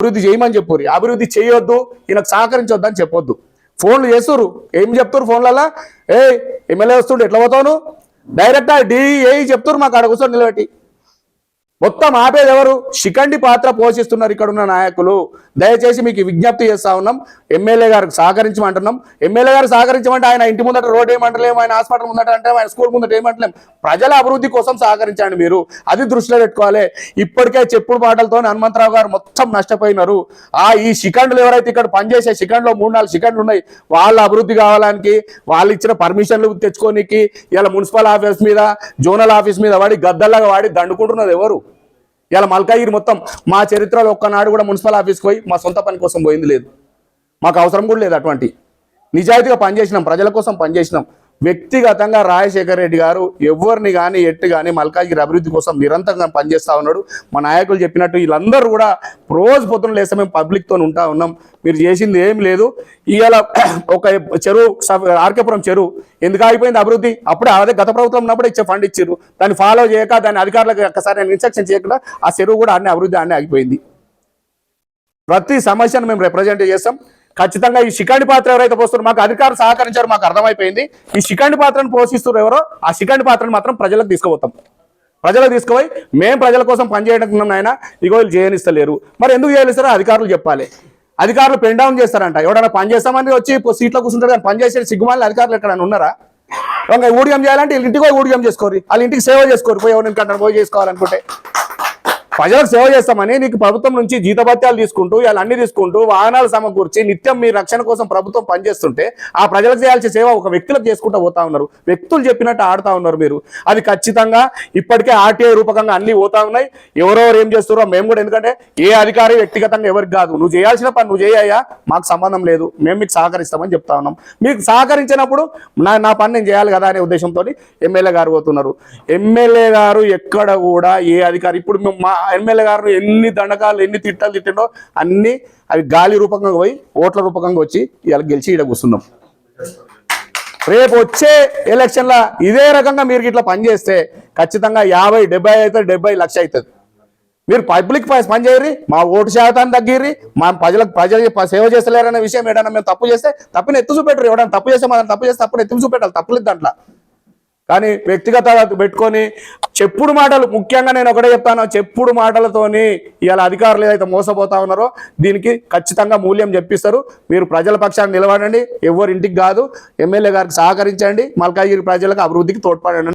అభివృద్ధి చేయమని చెప్పుర్రి, అభివృద్ధి చేయొద్దు ఈయనకు సహకరించొద్దు అని చెప్పొద్దు. ఫోన్లు చేస్తుర్రు, ఏం చెప్తారు ఫోన్లలో? ఏ ఎమ్మెల్యే వస్తుండే ఎట్లా పోతాను డైరెక్టా డిఏ చెప్తున్నారు మాకు అక్కడ కూర్చొని నిలబెట్టి. మొత్తం ఆపేది ఎవరు? శిఖండి పాత్ర పోషిస్తున్నారు ఇక్కడ ఉన్న నాయకులు. దయచేసి మీకు విజ్ఞప్తి చేస్తా ఉన్నాం, ఎమ్మెల్యే గారికి సహకరించమంటున్నాం. ఎమ్మెల్యే గారు సహకరించమంటే ఆయన ఇంటి ముందట రోడ్ ఏమంటలేము, ఆయన హాస్పిటల్ ముందట అంటే ఆయన స్కూల్ ముందట ఏమంటలేము. ప్రజల అభివృద్ధి కోసం సహకరించండి మీరు, అది దృష్టిలో పెట్టుకోవాలి. ఇప్పటికే చెప్పుడు మాటలతో హనుమంతరావు గారు మొత్తం నష్టపోయినారు. ఈ శిఖండులు ఎవరైతే ఇక్కడ పనిచేసే శిఖండ్లో 3-4 శిఖండ్లు ఉన్నాయి, వాళ్ళ అభివృద్ధి కావాలని వాళ్ళు ఇచ్చిన పర్మిషన్లు తెచ్చుకోనికి ఇలా మున్సిపల్ ఆఫీస్ మీద జోనల్ ఆఫీస్ మీద వాడి గద్దల్లాగా వాడి దండుకుంటున్నది ఎవరు? ఇలా మల్కాగిరి మొత్తం మా చరిత్రలో ఒక్కనాడు కూడా మున్సిపల్ ఆఫీస్కి పోయి మా సొంత పని కోసం పోయింది లేదు, మాకు అవసరం కూడా లేదు. అటువంటి నిజాయితీగా పనిచేసినాం, ప్రజల కోసం పనిచేసినాం. వ్యక్తిగతంగా రాజశేఖర రెడ్డి గారు ఎవరిని కానీ ఎట్టు కానీ మల్కాగిరి అభివృద్ధి కోసం నిరంతరంగా పనిచేస్తూ ఉన్నాడు. మా నాయకులు చెప్పినట్టు వీళ్ళందరూ కూడా రోజు పొద్దున లేస్తే మేము పబ్లిక్తో ఉంటా ఉన్నాం. మీరు చేసింది ఏం లేదు. ఇవాళ ఒక చెరువు ఆర్కేపురం చెరువు ఎందుకు ఆగిపోయింది అభివృద్ధి? అప్పుడే అదే గత ప్రభుత్వం ఉన్నప్పుడే ఇచ్చే ఫండ్ ఇచ్చారు, దాన్ని ఫాలో చేయక దాని అధికారులకు ఒక్కసారి ఇన్స్ట్రక్షన్ చేయకుండా ఆ చెరువు కూడా అన్ని అభివృద్ధి అన్నీ ఆగిపోయింది. ప్రతి సమస్యను మేము రిప్రజెంట్ చేస్తాం. ఖచ్చితంగా ఈ శిఖండి పాత్ర ఎవరైతే పోస్తున్నారు, మాకు అధికారులు సహకరించారు, మాకు అర్థమైపోయింది. ఈ శిఖండి పాత్రను పోషిస్తున్నారు ఎవరో, ఆ శిఖండి పాత్రను మాత్రం ప్రజలకు తీసుకుపోతాం. ప్రజలకు తీసుకుపోయి మేము ప్రజల కోసం పనిచేయడం ఆయన ఇగో వీళ్ళు చేయనిస్తలేరు, మరి ఎందుకు చేయనిస్తారో అధికారులు చెప్పాలి. అధికారులు పెన్ డౌన్ చేస్తారంట. ఎవడన్నా పని చేస్తామని వచ్చి సీట్లో కూర్చుంటారు, కానీ పని చేసే సిగ్గుమాలి అధికారులు ఎక్కడైనా ఉన్నారా? ఊడియం చేయాలంటే వీళ్ళ ఇంటికి పోయి ఊడియం చేసుకోరు, వాళ్ళ ఇంటికి సేవ చేసుకోరు. పోయి ఎవరిని కంటే పోయి చేసుకోవాలనుకుంటే ప్రజలకు సేవ చేస్తామని నీకు ప్రభుత్వం నుంచి జీతభత్యాలు తీసుకుంటూ ఇలా అన్ని తీసుకుంటూ వాహనాలు సమకూర్చి నిత్యం మీ రక్షణ కోసం ప్రభుత్వం పనిచేస్తుంటే ఆ ప్రజలకు చేయాల్సిన సేవ ఒక వ్యక్తులకు చేసుకుంటూ పోతా ఉన్నారు. వ్యక్తులు చెప్పినట్టు ఆడుతూ ఉన్నారు మీరు. అది ఖచ్చితంగా ఇప్పటికే ఆర్టీఐ రూపకంగా అన్ని పోతా ఉన్నాయి. ఎవరెవరు ఏం చేస్తారో మేము కూడా, ఎందుకంటే ఏ అధికారి వ్యక్తిగతంగా ఎవరికి కాదు, నువ్వు చేయాల్సిన పని నువ్వు చేయ్యా, మాకు సంబంధం లేదు, మేము మీకు సహకరిస్తామని చెప్తా ఉన్నాం. మీకు సహకరించినప్పుడు నా పని నేను చేయాలి కదా అనే ఉద్దేశంతో ఎమ్మెల్యే గారు పోతున్నారు. ఎమ్మెల్యే గారు ఎక్కడ కూడా ఏ అధికారి, ఇప్పుడు మా ఎమ్మెల్యే గారు ఎన్ని దండకాలు ఎన్ని తిట్టాలు తిట్టిండో అన్ని అవి గాలి రూపకంగా పోయి ఓట్ల రూపకంగా వచ్చి ఇలా గెలిచి ఇక్కడ కూర్చున్నాం. రేపు వచ్చే ఎలక్షన్ల ఇదే రకంగా మీరు ఇట్లా పనిచేస్తే ఖచ్చితంగా 50-70 అవుతుంది, 70 లక్ష అవుతుంది. మీరు పబ్లిక్ పని చేయరు, మా ఓటు శాతాన్ని తగ్గిర్రి, మా ప్రజలకు సేవ చేస్తలేరనే విషయం ఏదైనా మేము తప్పు చేస్తే తప్పుని ఎత్తు చూపెట్టరు. ఎవడన్నా తప్పు చేస్తే మనం తప్పు చేస్తే తప్పుని ఎత్తు చూపెట్టాలి, తప్పులేదు దాంట్లో. కానీ వ్యక్తిగత పెట్టుకొని చెప్పుడు మాటలు, ముఖ్యంగా నేను ఒకటే చెప్తాను, చెప్పుడు మాటలతోని ఇవాళ అధికారులు ఏదైతే మోసపోతా ఉన్నారో దీనికి ఖచ్చితంగా మూల్యం చెప్పిస్తారు. మీరు ప్రజల పక్షాన్ని నిలబడండి, ఎవరి ఇంటికి కాదు, ఎమ్మెల్యే గారికి సహకరించండి, మల్కాగిరి ప్రజలకు అభివృద్ధికి తోడ్పడండి.